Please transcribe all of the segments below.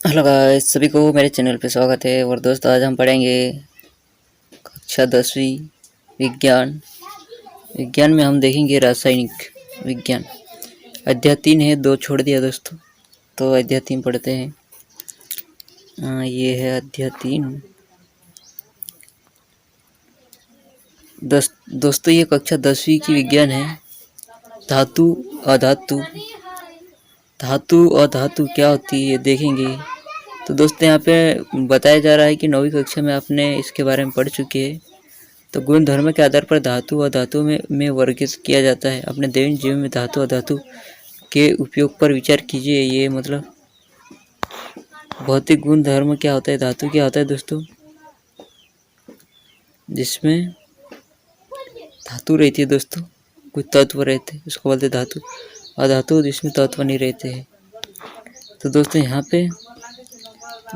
Hello guys, सभी को मेरे चैनल पे स्वागत है। और दोस्तों, आज हम पढ़ेंगे कक्षा 10वीं विज्ञान। विज्ञान में हम देखेंगे रासायनिक विज्ञान। अध्याय 3 है, 2 छोड़ दिया दोस्तों, तो अध्याय 3 पढ़ते हैं। ये है अध्याय 3। दोस्तों, ये कक्षा 10वीं की विज्ञान है। धातु अधातु। धातु और धातु क्या होती है ये देखेंगे। तो दोस्तों, यहाँ पे बताया जा रहा है कि 9वीं कक्षा में आपने इसके बारे में पढ़ चुके हैं। तो गुण धर्म के आधार पर धातु और धातु में वर्गीकृत किया जाता है। अपने दैनिक जीवन में धातु और धातु के उपयोग पर विचार कीजिए। ये मतलब भौतिक गुण धर्म क्या होता है, धातु क्या होता है दोस्तों, जिसमें धातु रहती है दोस्तों, कुछ तत्व रहते हैं, उसको बोलते धातु। और धातु जिसमें तत्व नहीं रहते हैं। तो दोस्तों, यहाँ पे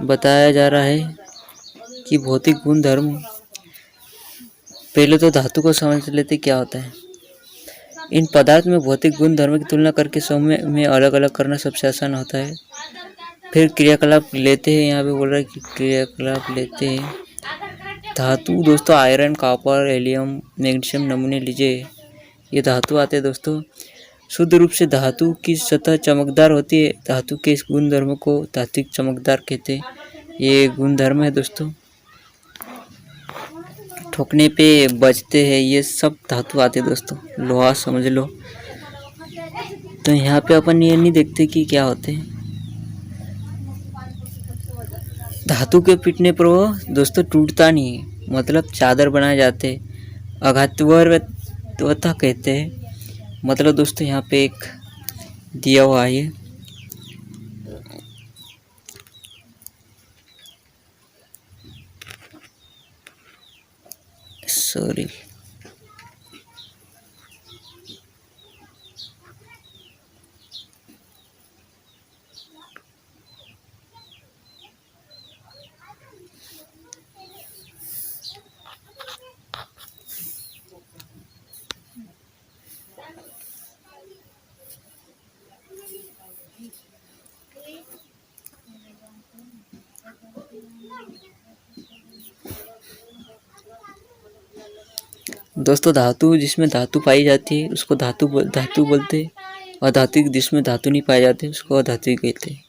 बताया जा रहा है कि भौतिक गुण धर्म। पहले तो धातु को समझ लेते क्या होता है। इन पदार्थ में भौतिक गुण धर्म की तुलना करके समूह में अलग अलग करना सबसे आसान होता है। फिर क्रियाकलाप लेते हैं। यहाँ पे बोल रहा है कि क्रियाकलाप लेते हैं। धातु दोस्तों, आयरन, कॉपर, हेलियम, मैग्नीशियम नमूने लीजिए। ये धातु आते हैं दोस्तों। शुद्ध रूप से धातु की सतह चमकदार होती है। धातु के इस गुण धर्म को धात्विक चमकदार कहते हैं। ये गुण धर्म है दोस्तों। ठोकने पे बजते हैं, ये सब धातु आते दोस्तों। लोहा समझ लो। तो यहाँ पे अपन ये नहीं देखते कि क्या होते हैं। धातु के पीटने पर वो दोस्तों टूटता नहीं है, मतलब चादर बनाए जाते हैं। अघातवर्ता कहते हैं। मतलब दोस्तों, यहाँ पे एक दिया हुआ है, सॉरी, दोस्तों। धातु जिसमें धातु पाई जाती है उसको धातु बोलते हैं। और धातु जिसमें धातु नहीं पाई जाती उसको अधातु कहते हैं।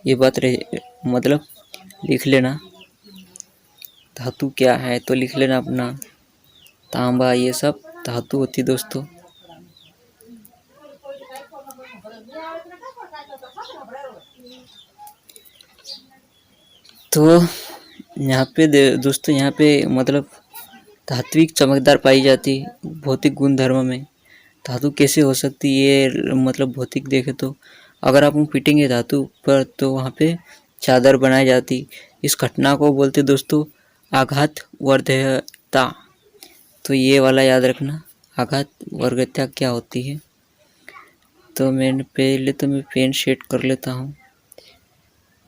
ये बात मतलब लिख लेना। धातु क्या है तो लिख लेना अपना। तांबा, ये सब धातु होती दोस्तों। तो यहाँ पे दोस्तों, यहाँ पे मतलब धात्विक चमकदार पाई जाती है भौतिक गुण धर्म में। धातु कैसे हो सकती है ये मतलब भौतिक देखे तो, अगर आप पीटेंगे धातु पर तो वहाँ पे चादर बनाई जाती। इस घटना को बोलते दोस्तों आघात वर्धता। तो ये वाला याद रखना, आघात वर्धता क्या होती है। तो मैंने पहले तो मैं पेन सेट कर लेता हूँ।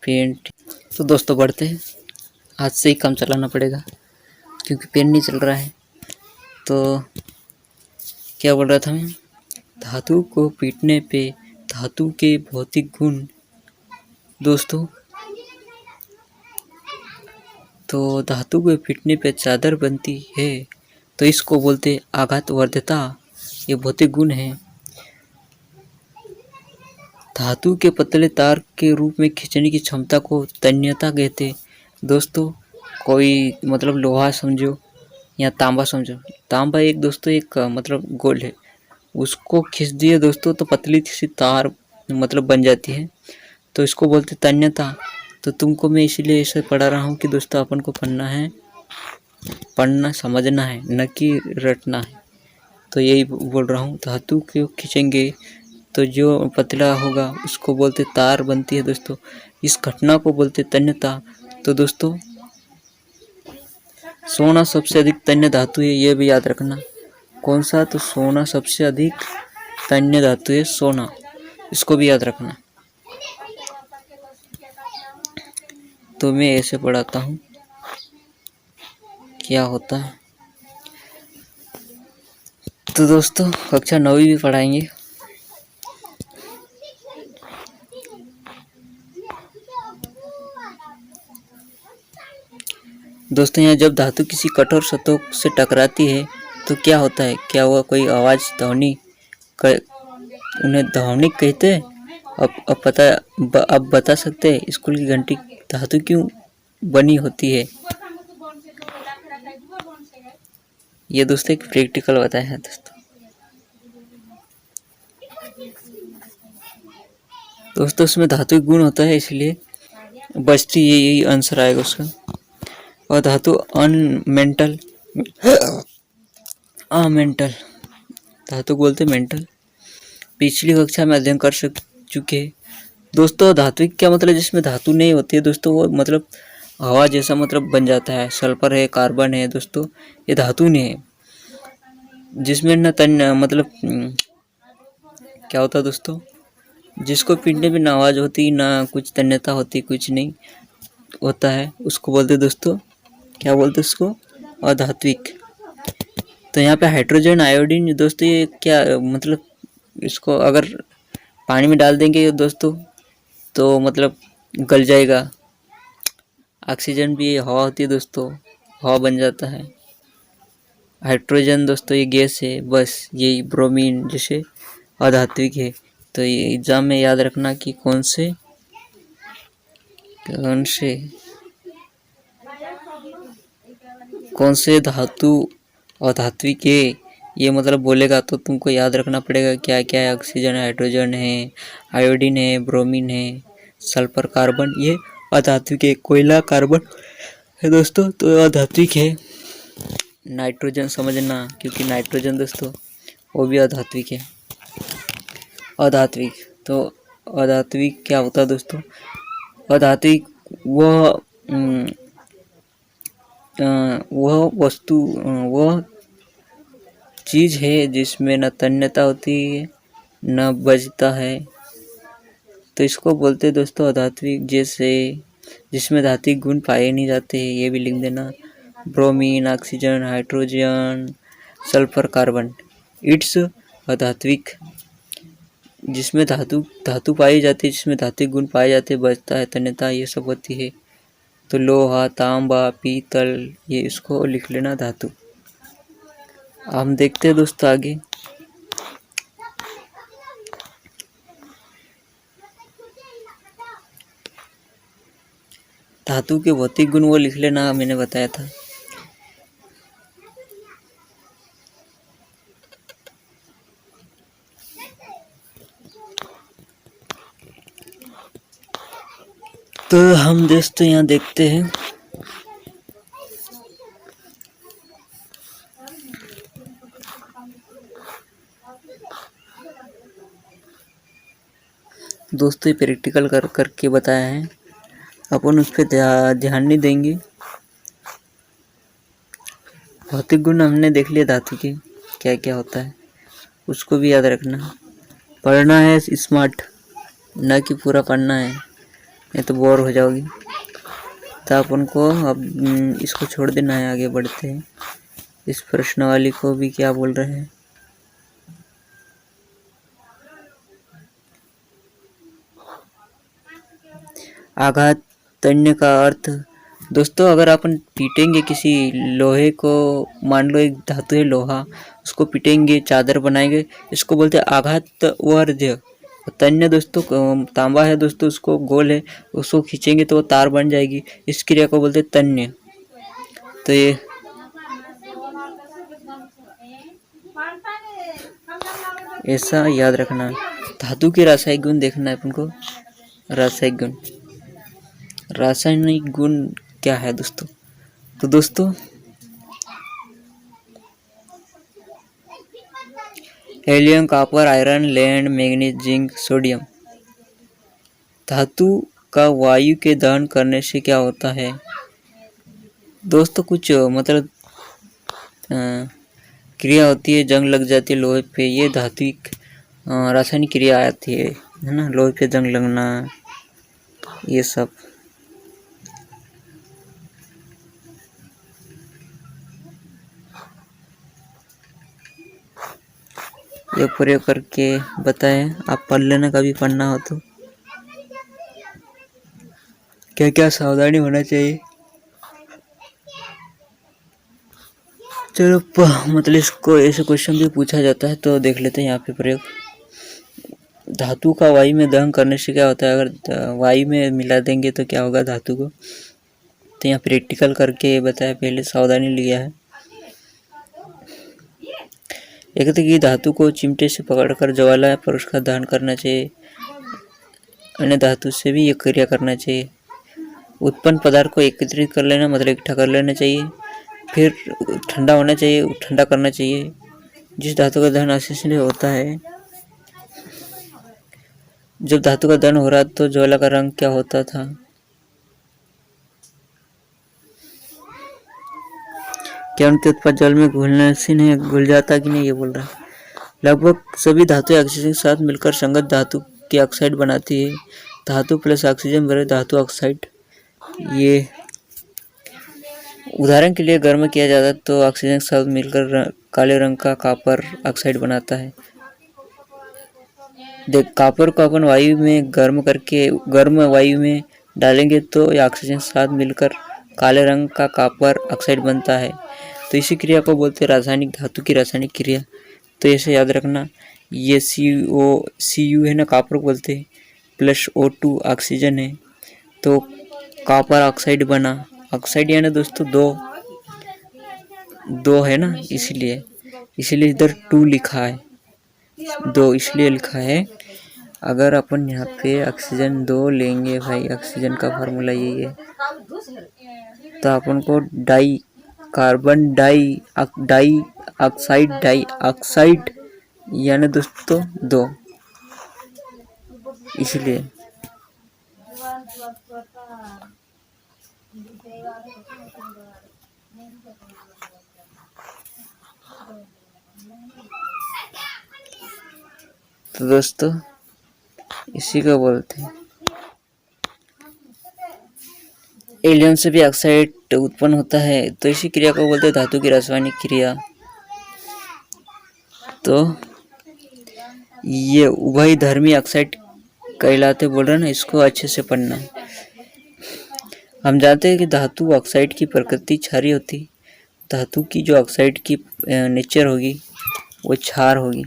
पेंट। तो दोस्तों बढ़ते हैं। हाथ से ही काम चलाना पड़ेगा क्योंकि पेन नहीं चल रहा है। तो क्या बोल रहा था मैं, धातु को पीटने पे धातु के भौतिक गुण दोस्तों। तो धातु को पीटने पे चादर बनती है, तो इसको बोलते आघात वर्धता। ये भौतिक गुण है। धातु के पतले तार के रूप में खींचने की क्षमता को तन्यता कहते दोस्तों। कोई मतलब लोहा समझो या तांबा समझो। तांबा एक दोस्तों एक मतलब गोल है, उसको खींच दिए दोस्तों तो पतली सी तार मतलब बन जाती है। तो इसको बोलते तन्यता। तो तुमको मैं इसीलिए ऐसे पढ़ा रहा हूँ कि दोस्तों अपन को पढ़ना है, पढ़ना समझना है, न कि रटना है। तो यही बोल रहा हूँ। धातु को खींचेंगे तो जो पतला होगा उसको बोलते तार बनती है दोस्तों। इस घटना को बोलते तन्यता। तो दोस्तों, सोना सबसे अधिक तन्य धातु है, ये भी याद रखना। कौन सा, तो सोना सबसे अधिक तन्य धातु है, सोना। इसको भी याद रखना। तो मैं ऐसे पढ़ाता हूँ क्या होता है। तो दोस्तों, कक्षा 9वीं भी पढ़ाएंगे। दोस्तों यहाँ जब धातु किसी कठोर सतह से टकराती है तो क्या होता है? क्या वह कोई आवाज़ ध्वनि उन्हें ध्वनि कहते हैं? अब बता सकते हैं स्कूल की घंटी धातु क्यों बनी होती है? ये दोस्तों एक प्रैक्टिकल बताया है दोस्तों उसमें धातु गुण होता है, इसलिए बचती यही आंसर आएगा उसका। और धातु अनमेंटल मेंटल धातु बोलते मेंटल, पिछली कक्षा में अध्ययन कर चुके दोस्तों। धात्विक क्या मतलब? जिसमें धातु नहीं होती है दोस्तों, वो मतलब हवा जैसा मतलब बन जाता है। सल्फर है, कार्बन है दोस्तों, ये धातु नहीं है। जिसमें न तन मतलब क्या होता है दोस्तों, जिसको पीटने में ना आवाज़ होती ना कुछ तन्यता होती, कुछ नहीं होता है, उसको बोलते दोस्तों, क्या बोलते उसको? अधात्विक। तो यहाँ पे हाइड्रोजन आयोडीन दोस्तों, ये क्या मतलब, इसको अगर पानी में डाल देंगे दोस्तों तो मतलब गल जाएगा। ऑक्सीजन भी हवा होती है दोस्तों, हवा बन जाता है। हाइड्रोजन दोस्तों ये गैस है, बस यही। ब्रोमीन जैसे अधात्विक है। तो ये एग्जाम में याद रखना कि कौन से धातु अधात्विक है, ये मतलब बोलेगा तो तुमको याद रखना पड़ेगा क्या क्या है। ऑक्सीजन, हाइड्रोजन है, आयोडीन है, ब्रोमीन है, सल्फर, कार्बन, ये अधात्विक है। कोयला कार्बन है दोस्तों, तो अधात्विक है। नाइट्रोजन समझना, क्योंकि नाइट्रोजन दोस्तों वो भी अधात्विक है। अधात्विक तो अधात्विक क्या होता है दोस्तों? अधात्विक वह वस्तु, वह चीज है जिसमें न तन्यता होती है न बजता है, तो इसको बोलते हैं दोस्तों अधात्विक। जैसे जिसमें धात्विक गुण पाए नहीं जाते, ये भी लिख देना। Bromine, oxygen, hydrogen, sulphur, carbon, it's अधात्विक। जिसमें धातु पाई जाती है, जिसमें धात्विक गुण पाए जाते हैं, बजता है, तन्यता ये सब होती है। तो लोहा, तांबा, पीतल, ये इसको लिख लेना धातु। हम देखते हैं दोस्तों आगे। धातु के भौतिक गुण वो लिख लेना, मैंने बताया था। तो हम दोस्तों यहाँ देखते हैं दोस्तों, प्रैक्टिकल करके बताया है, अपन उस पर ध्यान नहीं देंगे। भौतिक गुण हमने देख लिया धातु के क्या क्या होता है, उसको भी याद रखना। पढ़ना है स्मार्ट, ना कि पूरा पढ़ना है, नहीं तो बोर हो जाओगी। तो अपन को अब इसको छोड़ देना है, आगे बढ़ते हैं। इस प्रश्नावली को भी क्या बोल रहे हैं? आघात तन्य का अर्थ दोस्तों, अगर अपन पीटेंगे किसी लोहे को, मान लो एक धातु है लोहा, उसको पीटेंगे, चादर बनाएंगे, इसको बोलते हैं आघात वर्ध्य। तन्य दोस्तों तांबा है दोस्तों, उसको गोल है, उसको खींचेंगे तो वो तार बन जाएगी, इस क्रिया को बोलते हैं तन्य। तो ये ऐसा याद रखना। धातु के रासायनिक गुण देखना है अपन को। रासायनिक गुण क्या है दोस्तों? तो दोस्तों helium, copper, iron, lead, manganese, zinc, sodium. धातु का वायु के दहन करने से क्या होता है दोस्तों? कुछ मतलब क्रिया होती है, जंग लग जाती है लोहे पे, ये धात्विक रासायनिक क्रिया आती है ना, लोहे पे जंग लगना, ये सब। ये प्रयोग करके बताएं, आप पढ़ लेना कभी पढ़ना हो तो। क्या क्या सावधानी होना चाहिए? चलो मतलब इसको ऐसे क्वेश्चन भी पूछा जाता है, तो देख लेते हैं यहाँ पे प्रयोग। धातु का वायु में दहन करने से क्या होता है? अगर वायु में मिला देंगे तो क्या होगा धातु को? तो यहाँ प्रैक्टिकल करके बताया, पहले सावधानी लिया है। एक कहते कि धातु को चिमटे से पकड़कर ज्वाला पर उसका दहन करना चाहिए, अन्य धातु से भी ये क्रिया करना चाहिए। उत्पन्न पदार्थ को एकत्रित कर लेना मतलब इकट्ठा कर लेना चाहिए, फिर ठंडा होना चाहिए, ठंडा करना चाहिए। जिस धातु का दहन असीम होता है, जब धातु का दहन हो रहा तो ज्वाला का रंग क्या होता था? क्या उनके उत्पाद जल में घुलने से नहीं घुल जाता कि नहीं, ये बोल रहा है। लगभग सभी धातु ऑक्सीजन के साथ मिलकर संगत धातु की ऑक्साइड बनाती है। धातु प्लस ऑक्सीजन बराबर धातु ऑक्साइड। ये उदाहरण के लिए गर्म किया जाता तो ऑक्सीजन के साथ मिलकर काले रंग का कॉपर ऑक्साइड बनाता है। देख, कॉपर को अपन वायु में गर्म वायु में डालेंगे तो ये ऑक्सीजन के साथ मिलकर काले रंग का कॉपर ऑक्साइड बनता है। तो इसी क्रिया को बोलते हैं रासायनिक धातु की रासायनिक क्रिया। तो ऐसे याद रखना, ये Cu है ना, कॉपर को बोलते हैं, प्लस O2 ऑक्सीजन है, तो कॉपर ऑक्साइड बना। ऑक्साइड यानी दोस्तों दो है ना, इसीलिए इधर 2 लिखा है, 2 इसलिए लिखा है। अगर अपन यहाँ पे ऑक्सीजन 2 लेंगे भाई, ऑक्सीजन का फार्मूला यही है, तो अपन को कार्बन डाई ऑक्साइड यानी दोस्तों 2, इसलिए। तो दोस्तों इसी को बोलते हैं। एलियम से भी ऑक्साइड उत्पन्न होता है, तो इसी क्रिया को बोलते हैं धातु की रासायनिक क्रिया। तो ये उभयधर्मी ऑक्साइड कहलाते, बोल रहे ना, इसको अच्छे से पढ़ना है। हम जानते हैं कि धातु ऑक्साइड की प्रकृति क्षारीय होती। धातु की जो ऑक्साइड की नेचर होगी वो क्षार होगी,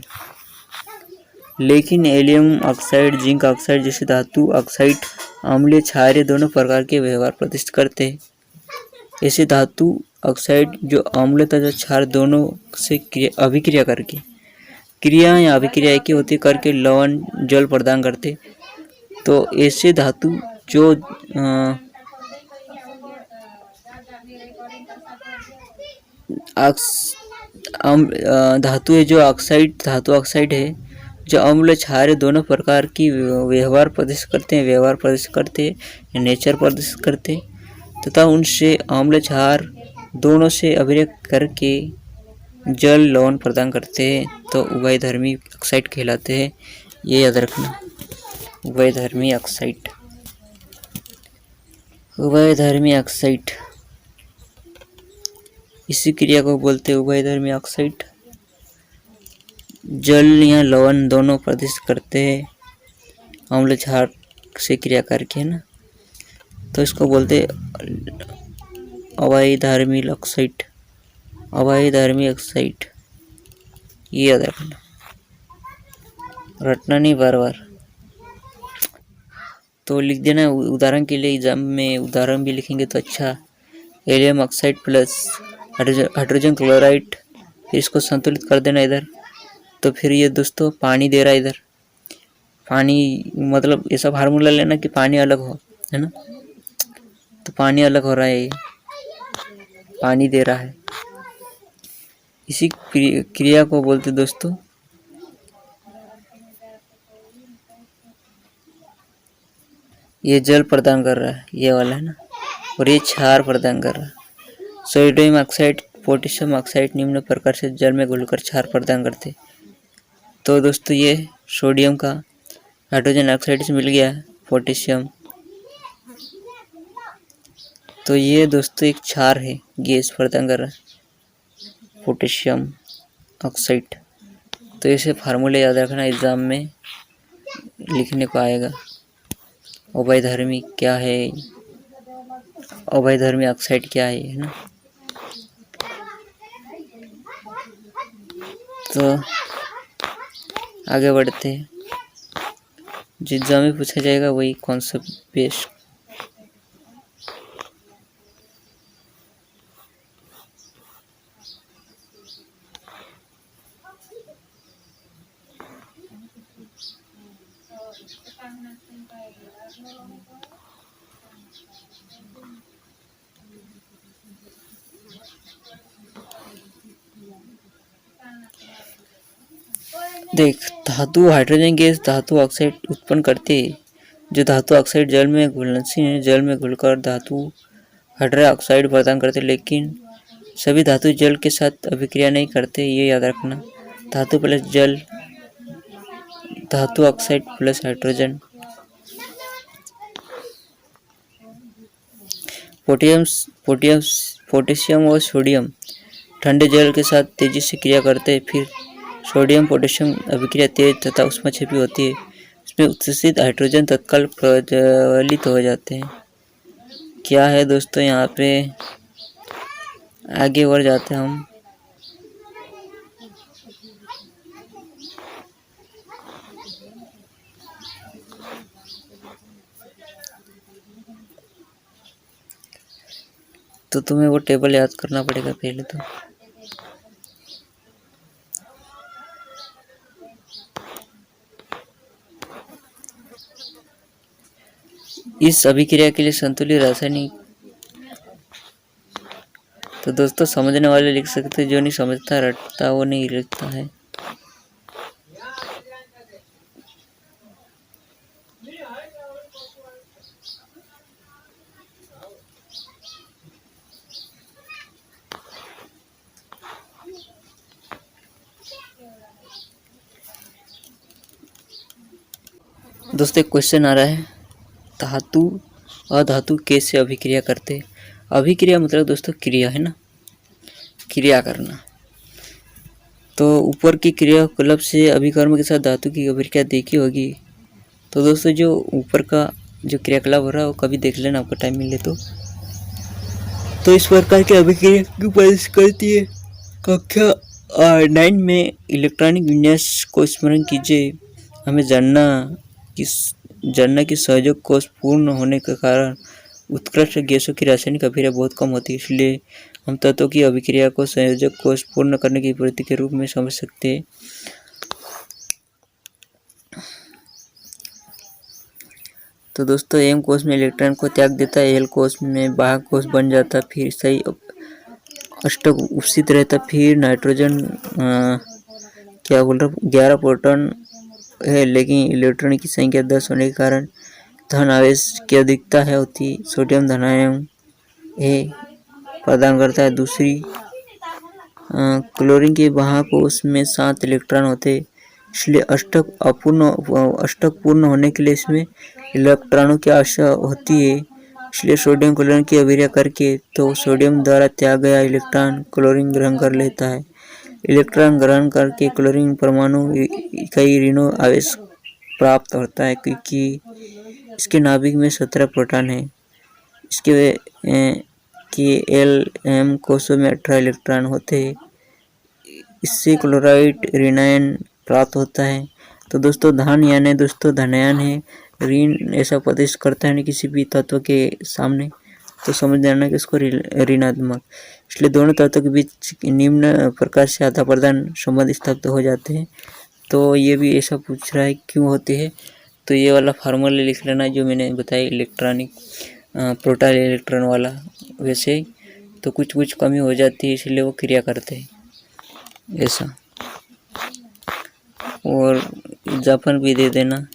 लेकिन एलियम ऑक्साइड, जिंक ऑक्साइड जैसे धातु ऑक्साइड अम्लीय क्षारीय दोनों प्रकार के व्यवहार प्रदर्शित करते हैं। ऐसे धातु ऑक्साइड जो अम्ल तथा क्षार दोनों से अभिक्रिया करके, क्रिया या अभिक्रिया एक ही होती करके लवण जल प्रदान करते। तो ऐसे धातु जो धातु है, जो धातु ऑक्साइड है, जो अम्ल क्षारीय दोनों प्रकार की व्यवहार प्रदर्शित करते हैं, नेचर प्रदर्शित करते तथा उनसे अम्ल क्षार दोनों से अभिक्रिया करके जल लवण प्रदान करते हैं, तो उभयधर्मी ऑक्साइड कहलाते हैं। ये याद रखना, उभयधर्मी ऑक्साइड। इसी क्रिया को बोलते हैं उभयधर्मी ऑक्साइड। जल या लवण दोनों प्रदर्शित करते हैं अम्ल क्षार से क्रिया करके, है ना, तो इसको बोलते अवैधर्मी ऑक्साइड। ये याद रखना, रटना नहीं बार बार। तो लिख देना, उदाहरण के लिए एग्जाम में उदाहरण भी लिखेंगे तो अच्छा। Allium oxide plus hydrogen chloride, फिर इसको संतुलित कर देना इधर, तो फिर ये दोस्तों पानी दे रहा है इधर। पानी मतलब ऐसा फार्मूला लेना कि पानी अलग हो, है ना, तो पानी अलग हो रहा है, ये पानी दे रहा है। इसी क्रिया को बोलते दोस्तों ये जल प्रदान कर रहा है, ये वाला है ना, और ये क्षार प्रदान कर रहा है। सोडियम ऑक्साइड, पोटेशियम ऑक्साइड निम्न प्रकार से जल में घुलकर क्षार प्रदान करते। तो दोस्तों ये सोडियम का हाइड्रोजन ऑक्साइड से मिल गया पोटेशियम, तो ये दोस्तों एक क्षार है, गैस प्रदान कर रहा है पोटेशियम ऑक्साइड। तो ऐसे फार्मूले याद रखना, एग्जाम में लिखने को आएगा। उभयधर्मी क्या है, उभयधर्मी ऑक्साइड क्या है ना। तो आगे बढ़ते हैं, जो एग्जाम में पूछा जाएगा वही कॉन्सेप्ट बेस्ड। देख, धातु हाइड्रोजन गैस धातु ऑक्साइड उत्पन्न करते हैं। जो धातु ऑक्साइड जल में घुलनशील है, जल में घुलकर धातु हाइड्रोक्साइड प्रदान करते, लेकिन सभी धातु जल के साथ अभिक्रिया नहीं करते, ये याद रखना। धातु प्लस जल, धातु ऑक्साइड प्लस हाइड्रोजन। पोटेशियम और सोडियम ठंडे जल के साथ तेजी से क्रिया करते हैं, फिर सोडियम पोटेशियम अभिक्रिया तेज तथा उष्माक्षेपी होती है। इसमें उत्सर्जित हाइड्रोजन तत्काल प्रज्वलित हो जाते हैं। क्या है दोस्तों, यहाँ पे आगे बढ़ जाते हैं हम। तो तुम्हें वो टेबल याद करना पड़ेगा पहले तो। इस अभिक्रिया के लिए संतुलित रासायनिक, तो दोस्तों समझने वाले लिख सकते हैं, जो नहीं समझता रटता वो नहीं लिखता है। दोस्तों एक क्वेश्चन आ रहा है, धातु अधातु कैसे अभिक्रिया करते। अभिक्रिया मतलब दोस्तों क्रिया है ना, क्रिया करना। तो ऊपर की क्रिया कलब से अभिकर्म के साथ धातु की अभिक्रिया देखी होगी। तो दोस्तों जो ऊपर का जो क्रियाकलाप हो रहा है वो कभी देख लेना आपको टाइम मिले तो इस प्रकार की अभिक्रिया क्यों प्रदर्शित करती है। कक्षा 9 में इलेक्ट्रॉनिक विन्यास को स्मरण कीजिए। हमें जानना कि सहयोग कोष पूर्ण होने के कारण उत्कृष्ट गैसों की रासायनिक अभिक्रिया बहुत कम होती है, इसलिए हम तत्वों की अभिक्रिया को संयोजक कोष पूर्ण करने की प्रवृत्ति के रूप में समझ सकते हैं। तो दोस्तों एम कोष में इलेक्ट्रॉन को त्याग देता है, एल कोष में बाह्य कोष बन जाता, फिर सही अष्टक उपस्थित रहता, फिर नाइट्रोजन 11 प्रोटॉन है, लेकिन इलेक्ट्रॉन की संख्या 10 होने के कारण धन आवेश की अधिकता है होती। सोडियम धनायन है प्रदान करता है। दूसरी क्लोरीन के बाह्य कोष में 7 इलेक्ट्रॉन होते, इसलिए अष्टक पूर्ण होने के लिए इसमें इलेक्ट्रॉनों की आवश्यकता होती है। इसलिए सोडियम क्लोरीन की अभिक्रिया करके तो सोडियम द्वारा त्याग गया इलेक्ट्रॉन क्लोरीन ग्रहण कर लेता है। इलेक्ट्रॉन ग्रहण करके क्लोरीन परमाणु कई ऋण आवेश प्राप्त होता है, क्योंकि इसके नाभिक में 17 प्रोटॉन है। इसके एल एम कोषों में 18 इलेक्ट्रॉन होते हैं। इससे क्लोराइड ऋणायन प्राप्त होता है। तो दोस्तों धन यानी दोस्तों धनायन है, ऋण ऐसा प्रदर्शित करता है नहीं किसी भी तत्व के सामने, तो समझ जाना कि इसको ऋणात्मक। इसलिए दोनों तत्वों के बीच निम्न प्रकार से आदान प्रदान संबंध स्थापित हो जाते हैं। तो ये भी ऐसा पूछ रहा है क्यों होते हैं, तो ये वाला फार्मूला लिख लेना जो मैंने बताया इलेक्ट्रॉनिक प्रोटॉन इलेक्ट्रॉन वाला। वैसे तो कुछ कमी हो जाती है, इसलिए वो क्रिया करते हैं ऐसा। और जापान भी दे देना।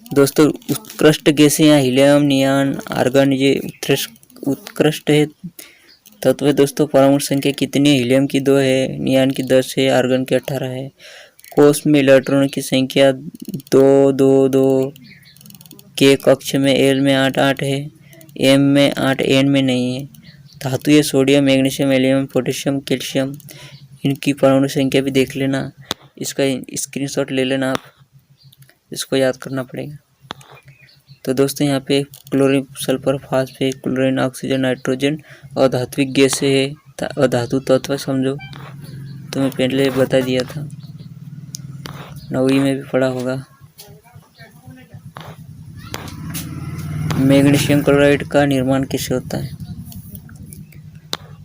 दोस्तों उत्कृष्ट गैसें यहाँ हीलियम, नियॉन, आर्गन ये उत्कृष्ट है तत्व है। दोस्तों परमाणु संख्या कितनी है, हीलियम की 2 है, नियॉन की 10 है, आर्गन की 18 है। कोष में इलेक्ट्रॉनों की संख्या 2 2 2 के कक्ष में एल में 8 8 है, एम में 8, एन में नहीं है। धातु है sodium, magnesium, aluminium, potassium, calcium, इनकी परमाणु संख्या भी देख लेना। इसका स्क्रीनशॉट ले लेना आप, इसको याद करना पड़ेगा। तो दोस्तों यहाँ पे chlorine, sulphur, phosphate, chlorine, oxygen, nitrogen और धात्विक गैसें है, अधातु तत्व समझो। तो मैं पहले बता दिया था, 9वीं में भी पढ़ा होगा। मैग्नीशियम क्लोराइड का निर्माण कैसे होता है?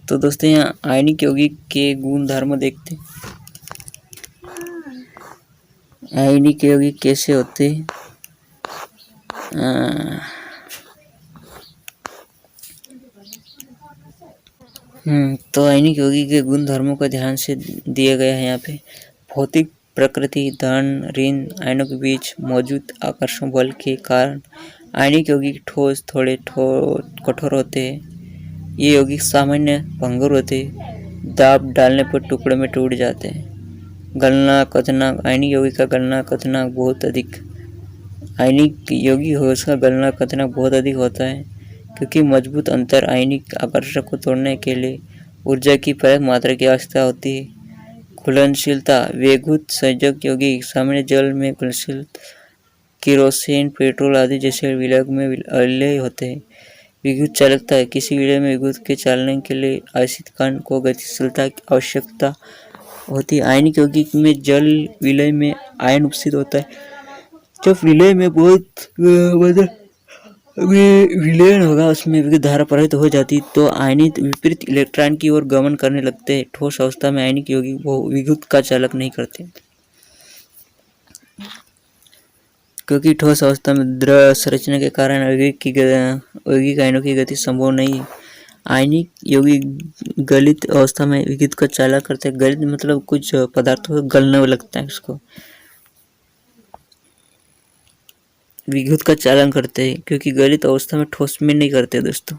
तो दोस्तों यहाँ आयनिक यौगिक के गुण धर्म देखते हैं। आयनिक यौगिक कैसे होते हैं? तो आयनिक यौगिक के गुण धर्मों का ध्यान से दिया गया है यहाँ पे। भौतिक प्रकृति, धन ऋण आयनों के बीच मौजूद आकर्षण बल के कारण आयनिक यौगिक ठोस थोड़े कठोर होते हैं। ये यौगिक सामान्य भंगुर होते हैं, दाब डालने पर टुकड़े में टूट जाते हैं। गलनांक कथनांक, आयनिक यौगिक का गलनांक कथनांक बहुत अधिक, आयनिक यौगिक हो उसका गलनांक कथनांक बहुत अधिक होता है, क्योंकि मजबूत अंतर आयनिक आकर्षण को तोड़ने के लिए ऊर्जा की पर्याप्त मात्रा की आवश्यकता होती है। घुलनशीलता, वेगयुक्त संयोजक यौगिक सामान्य जल में घुलनशील, केरोसिन, पेट्रोल आदि जैसे विलायक में अम्लीय होते हैं। विद्युत चालकता, किसी विलय में विद्युत के चालने के लिए आयनिक कण को गतिशीलता की आवश्यकता होती है। आयनिक यौगिक में जल विलय में आयन उपस्थित होता है। जब विलय में बहुत विलयन होगा, उसमें विद्युत धारा प्रवाहित हो जाती तो आयनिक विपरीत इलेक्ट्रॉन की ओर गमन करने लगते हैं। ठोस अवस्था में आयनिक यौगिक विद्युत का चालक नहीं करते, क्योंकि ठोस अवस्था में द्रव संरचना के कारण यौगिक आयनों की गति संभव नहीं है। आयनिक यौगिक गलित अवस्था में विद्युत का चालक करते हैं। गलित मतलब कुछ पदार्थों को गलने लगता है, उसको विद्युत का चालन करते हैं, क्योंकि गलित अवस्था में ठोस में नहीं करते दोस्तों।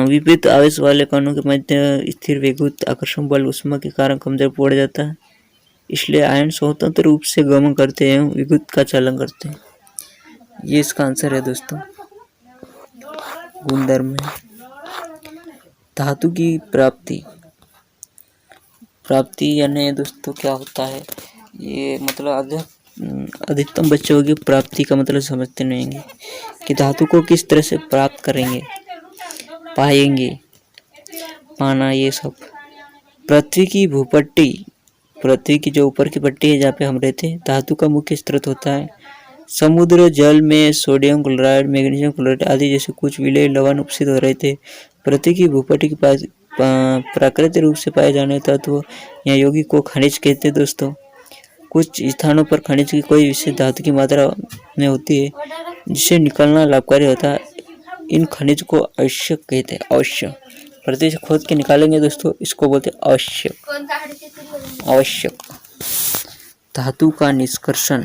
विपरीत आवेश वाले कणों के मध्य स्थिर विद्युत आकर्षण बल ऊष्मा के कारण कमजोर पड़ जाता है, इसलिए आयन स्वतंत्र रूप से गमन करते हैं, विद्युत का चालन करते हैं। ये इसका आंसर है दोस्तों। गुणधर्म है धातु की प्राप्ति यानी दोस्तों क्या होता है ये, मतलब अधिकतम बच्चे होगी प्राप्ति का मतलब समझते नहीं होंगे कि धातु को किस तरह से प्राप्त करेंगे, पाएंगे, पाना, ये सब। पृथ्वी की भूपट्टी, पृथ्वी की जो ऊपर की पट्टी है जहाँ पे हम रहते हैं, धातु का मुख्य स्रोत होता है। समुद्र जल में सोडियम क्लोराइड, मैग्नीशियम क्लोराइड आदि जैसे कुछ विलेय लवण उपस्थित हो रहे थे। पृथ्वी की भूपट्टी के पास प्राकृतिक रूप से पाए जाने तत्व या यौगिक को खनिज कहते हैं दोस्तों। कुछ स्थानों पर खनिज की कोई विशेष धातु की मात्रा में होती है, जिसे निकालना लाभकारी होता है। इन खनिज को आवश्यक कहते हैं। आवश्यक, पृथ्वी से खोद के निकालेंगे दोस्तों, इसको बोलते हैं आवश्यक। धातु का निष्कर्षण,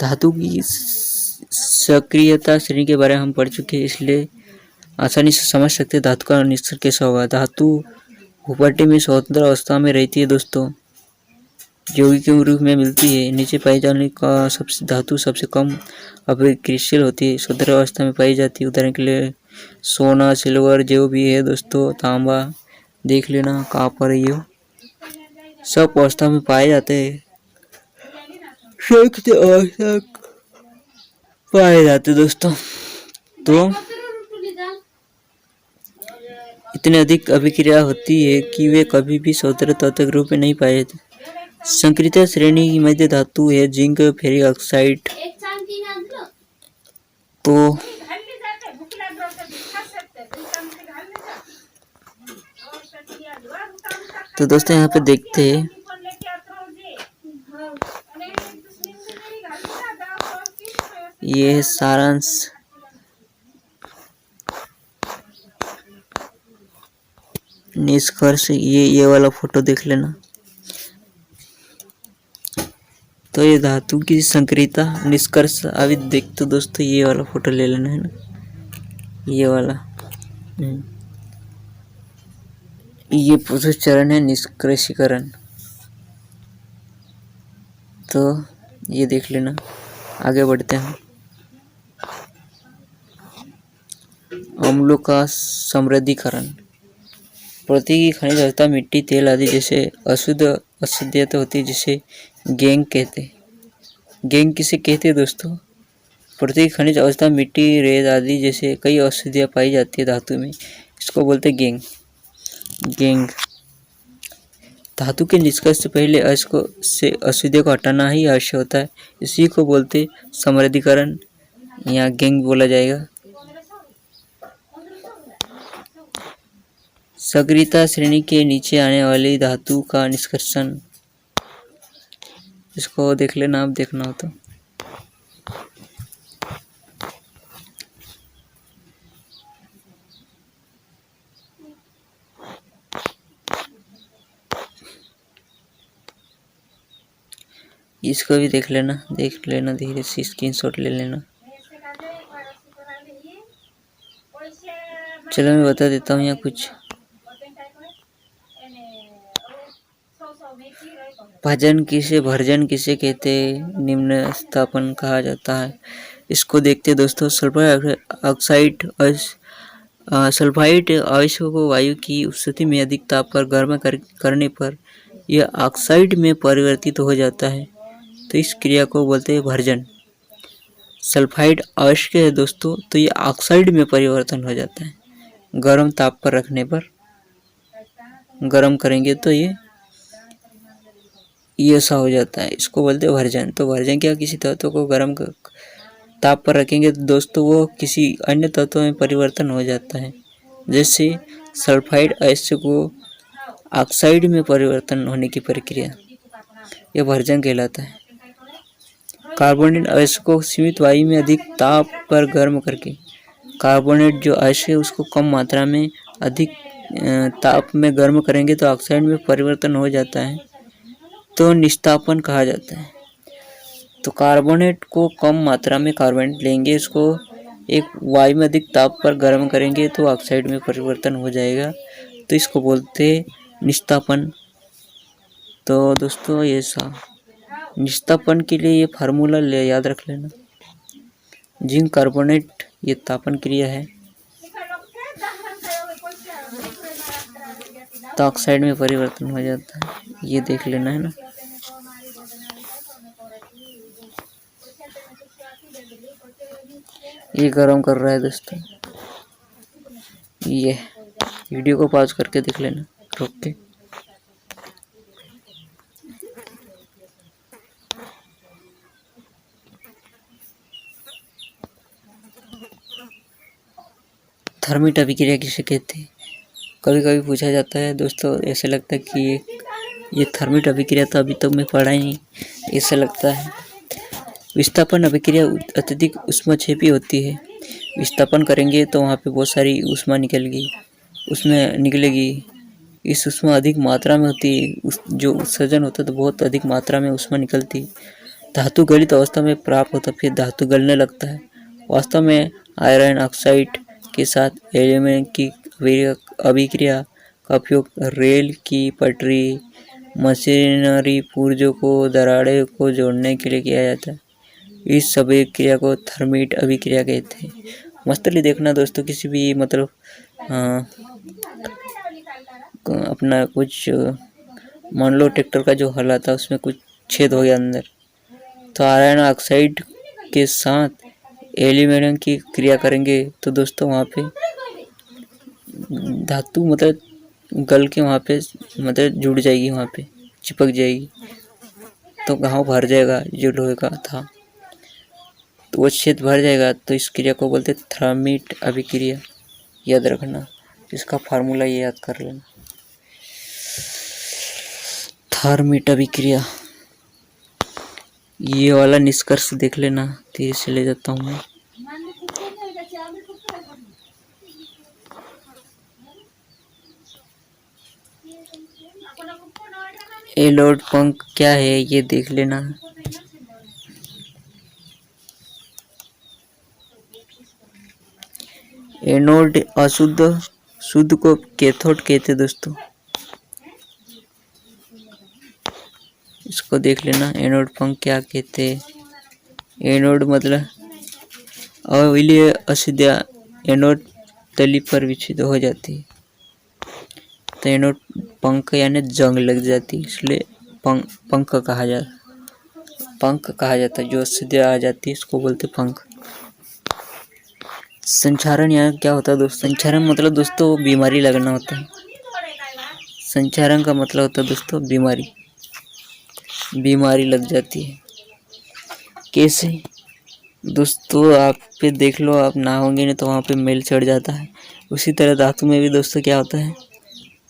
धातु की सक्रियता श्रेणी के बारे में हम पढ़ चुके हैं, इसलिए आसानी से समझ सकते हैं धातु का निष्कर्षण कैसा होगा। धातु भूपट्टी में स्वतंत्र अवस्था में रहती है दोस्तों, यौगिक के रूप में मिलती है। नीचे पाई जाने का धातु सबसे कम अभिक्रियाशील होती है, स्वतंत्र अवस्था में पाई जाती है। उदाहरण के लिए सोना, सिल्वर जो भी है दोस्तों, तांबा देख लेना कहाँ पर है, ये सब अवस्था में पाए जाते हैं, पाए जाते दोस्तों। तो इतनी अधिक अभिक्रिया होती है कि वे कभी भी स्वतंत्र तत्व के रूप में नहीं पाए जाते। संक्रिय श्रेणी की मध्य धातु है जिंक, फेरिक ऑक्साइड। तो दोस्तों यहाँ पे देखते हैं ये सारांश, निष्कर्ष, ये वाला फोटो देख लेना। तो ये धातु की संक्रियता निष्कर्ष अभी देख, तो दोस्तों ये वाला फोटो ले लेना है ना, ये वाला। ये पूरा चरण है निष्कर्षीकरण, तो ये देख लेना। आगे बढ़ते हैं। अम्लों का समृद्धिकरण, पृथ्वी की खनिज अवस्था मिट्टी, तेल आदि जैसे अशुद्धता होती है, जिसे गैंग कहते हैं। गैंग किसे कहते हैं दोस्तों? पृथ्वी की खनिज अवस्था मिट्टी, रेत आदि जैसे कई अशुद्धियाँ पाई जाती है धातु में, इसको बोलते हैं गैंग। धातु के निष्कर्ष से पहले अयस्क से अशुद्धि को हटाना ही आवश्यक होता है। इसी को बोलते समृद्धिकरण या गैंग बोला जाएगा। सक्रियता श्रेणी के नीचे आने वाली धातु का निष्कर्षण, इसको देख लेना, आप देखना हो तो। इसको भी देख लेना धीरे से, स्क्रीनशॉट ले लेना। चलो मैं बता देता हूँ यहाँ कुछ। भर्जन किसे कहते हैं, निम्न स्थापन कहा जाता है। इसको देखते दोस्तों। सल्फाइड अयस्क को वायु की उपस्थिति में अधिक ताप पर गर्म करने पर यह ऑक्साइड में परिवर्तित हो जाता है, तो इस क्रिया को बोलते हैं भर्जन। सल्फाइड अयस्क है दोस्तों, तो ये ऑक्साइड में परिवर्तन हो जाता है। गर्म ताप पर रखने पर, गर्म करेंगे तो ये ऐसा हो जाता है, इसको बोलते हैं भर्जन। तो भर्जन क्या, किसी तत्व को गर्म ताप पर रखेंगे तो दोस्तों वो किसी अन्य तत्व में परिवर्तन हो जाता है। जैसे सल्फाइड अयस्क को ऑक्साइड में परिवर्तन होने की प्रक्रिया, यह भर्जन कहलाता है। कार्बोनेट अयस्क को सीमित वायु में अधिक ताप पर गर्म करके, कार्बोनेट जो अयस्क है उसको कम मात्रा में अधिक ताप में गर्म करेंगे तो ऑक्साइड में परिवर्तन हो जाता है, तो निस्तापन कहा जाता है। तो कार्बोनेट को कम मात्रा में कार्बोनेट लेंगे, इसको एक वायु में अधिक ताप पर गर्म करेंगे तो ऑक्साइड में परिवर्तन हो जाएगा, तो इसको बोलते निस्तापन। तो दोस्तों ये सा निस्तापन के लिए ये फार्मूला याद रख लेना। जिंक कार्बोनेट ये तापन क्रिया है, तो ऑक्साइड में परिवर्तन हो जाता है, ये देख लेना है ना। ये गरम कर रहा है दोस्तों, ये वीडियो को पॉज करके देख लेना, रोक के। थर्मिट अभिक्रिया किसे कहते हैं, कभी कभी पूछा जाता है दोस्तों। ऐसे लगता है कि ये थर्मिट अभिक्रिया तो अभी तक मैं पढ़ा ही नहीं, ऐसा लगता है। विस्थापन अभिक्रिया अत्यधिक ऊष्माक्षेपी होती है। विस्थापन करेंगे तो वहाँ पे बहुत सारी ऊष्मा निकलेगी। इस ऊष्मा अधिक मात्रा में होती है, जो उत्सर्जन होता है तो बहुत अधिक मात्रा में ऊष्मा निकलती है। धातु गलित अवस्था में प्राप्त होता, फिर धातु गलने लगता है। वास्तव में आयरन ऑक्साइड के साथ एल्यूमीनियम की अभिक्रिया का उपयोग रेल की पटरी, मशीनरी पुर्जों को, दरारें को जोड़ने के लिए किया जाता है। इस अभिक्रिया को थर्मिट अभिक्रिया कहते हैं। मस्तली देखना दोस्तों, किसी भी मतलब अपना कुछ मान लो ट्रैक्टर का जो हल आता है उसमें कुछ छेद हो गया अंदर, तो आयरन ऑक्साइड के साथ एल्यूमीनियम की क्रिया करेंगे तो दोस्तों वहाँ पे धातु मतलब गल के वहाँ पे मतलब जुड़ जाएगी, वहाँ पे चिपक जाएगी, तो घाव भर जाएगा जो लोहे का था, तो वो छेद भर जाएगा। तो इस क्रिया को बोलते थर्मिट अभिक्रिया, याद रखना। इसका फार्मूला ये याद कर लेना, थर्मिट अभिक्रिया। ये वाला निष्कर्ष देख लेना, धीरे से ले जाता हूँ मैं। एनोड पंख क्या है ये देख लेना। एनोड अशुद्ध, शुद्ध को कैथोड कहते दोस्तों। इसको देख लेना, एनोड पंख क्या कहते हैं। एनोड मतलब अविलीय अशुद्धियाँ एनोड तली पर विच्छिन्न हो जाती है, तो एनोड पंख यानी जंग लग जाती है, इसलिए पंख कहा जाता है। जो अशुद्धियाँ आ जाती है इसको बोलते पंख। संक्षारण यहाँ क्या होता है दोस्तों, संक्षारण मतलब दोस्तों बीमारी लगना होता है। संचारण का मतलब होता है दोस्तों बीमारी, बीमारी लग जाती है। कैसे दोस्तों, आप पे देख लो, आप नहाओगे नहीं तो वहाँ पे मैल चढ़ जाता है। उसी तरह धातु में भी दोस्तों क्या होता है,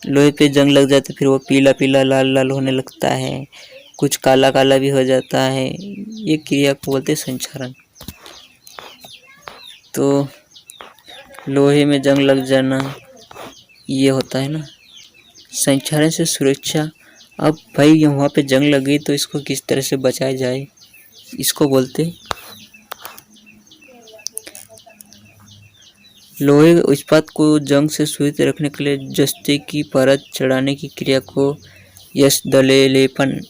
लोहे पे जंग लग जाते फिर वो पीला पीला लाल लाल होने लगता है, कुछ काला काला भी हो जाता है। ये क्रिया को बोलते हैं संचारण। तो लोहे में जंग लग जाना ये होता है ना संचारण से सुरक्षा। अब भाई वहाँ पे जंग लग गई तो इसको किस तरह से बचाया जाए, इसको बोलते लोहे इस्पात को जंग से सुरक्षित रखने के लिए जस्ते की परत चढ़ाने की क्रिया को यश दलेपन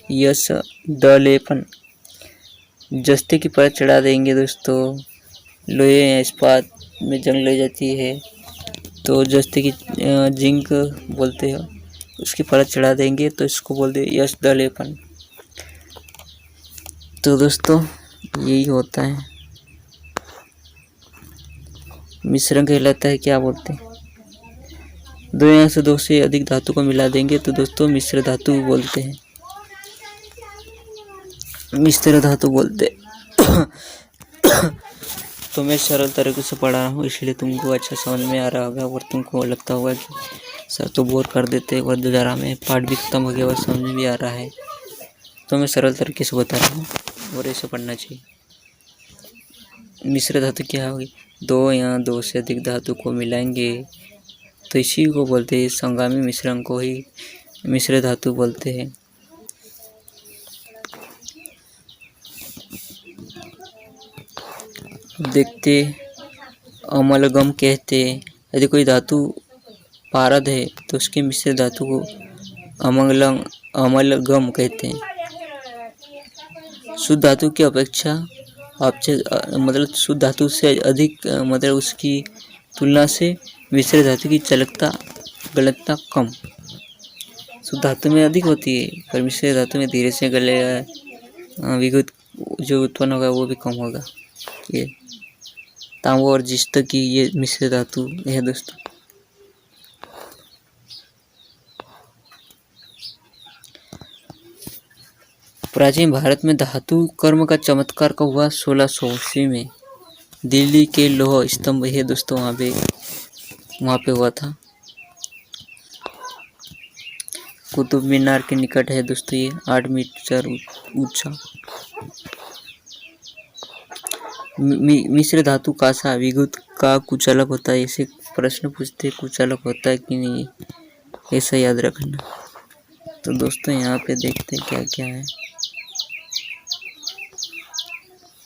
जस्ते की परत चढ़ा देंगे दोस्तों। लोहे या इस्पात में जंग लग जाती है तो जस्ते की जिंक बोलते हैं, उसकी परत चढ़ा देंगे तो इसको बोलते हैं यश दलेपन। तो दोस्तों यही होता है, मिश्रण कहलाता है, क्या बोलते हैं, दो या से दो से अधिक धातु को मिला देंगे तो दोस्तों मिश्र धातु बोलते हैं, मिश्र धातु बोलते तो मैं सरल तरीके से पढ़ा रहा हूँ इसलिए तुमको अच्छा समझ में आ रहा होगा और तुमको लगता होगा कि सर तो बोर कर देते और दोबारा में पाठ भी खत्म हो गया और समझ में भी आ रहा है। तो मैं सरल तरीके से बता रहा हूँ और ऐसे पढ़ना चाहिए। मिश्र धातु क्या होगी, दो या दो से अधिक धातु को मिलाएंगे तो इसी को बोलते हैं, संगामी मिश्रण को ही मिश्र धातु बोलते हैं। देखते अमलगम कहते हैं, यदि कोई धातु पारद है तो उसके मिश्र धातु को अमलगम कहते हैं। शुद्ध धातु की अपेक्षा मतलब शुद्ध धातु से अधिक मतलब उसकी तुलना से मिश्र धातु की चालकता गलनता कम शुद्ध धातु में अधिक होती है, पर मिश्र धातु में धीरे से गलेगा, विद्युत जो उत्पन्न होगा वो भी कम होगा। ये तांबा और जिस्त की ये मिश्र धातु है दोस्तों। प्राचीन भारत में धातु कर्म का चमत्कार का हुआ 1680 में दिल्ली के लौह स्तंभ है दोस्तों, वहाँ पे हुआ था। कुतुब मीनार के निकट है दोस्तों, ये 8 मीटर ऊंचा। मिश्र धातु कासा विद्युत का कुछ अलग होता है, ऐसे प्रश्न पूछते कुछ अलग होता है कि नहीं, ऐसा याद रखना। तो दोस्तों यहाँ पे देखते क्या क्या है।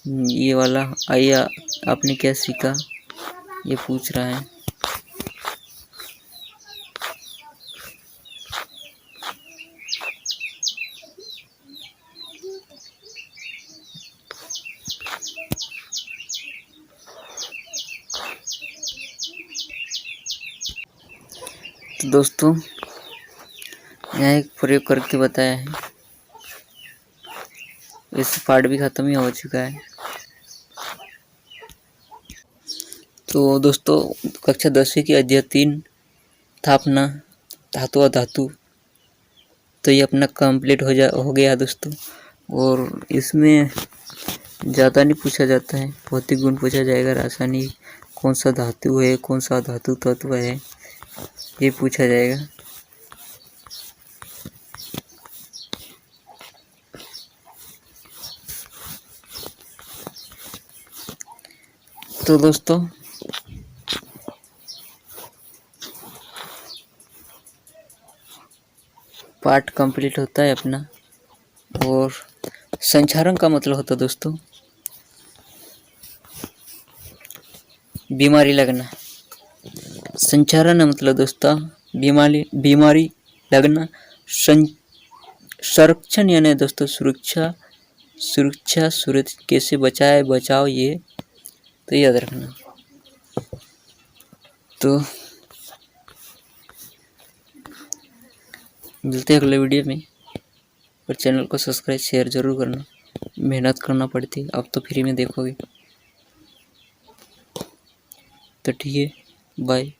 ये वाला आइए आपने क्या सीखा ये पूछ रहा है। तो दोस्तों यहाँ एक प्रयोग करके बताया है, इस पार्ट भी खत्म ही हो चुका है। तो दोस्तों कक्षा 10वीं की अध्याय 3 था अपना धातु अधातु, तो ये अपना कंप्लीट हो गया दोस्तों। और इसमें ज़्यादा नहीं पूछा जाता है, भौतिक गुण पूछा जाएगा, रासायनिक कौन सा धातु है, कौन सा धातु तत्व है, ये पूछा जाएगा। तो दोस्तों पार्ट कंप्लीट होता है अपना। और संचारण का मतलब होता है दोस्तों बीमारी लगना। संचारण मतलब दोस्तों बीमारी लगना। संरक्षण यानी दोस्तों सुरक्षा कैसे बचाओ ये तो याद रखना। तो मिलते हैं अगले वीडियो में, और चैनल को सब्सक्राइब शेयर जरूर करना, मेहनत करना पड़ती है, अब तो फ्री में देखोगे। तो ठीक है, बाय।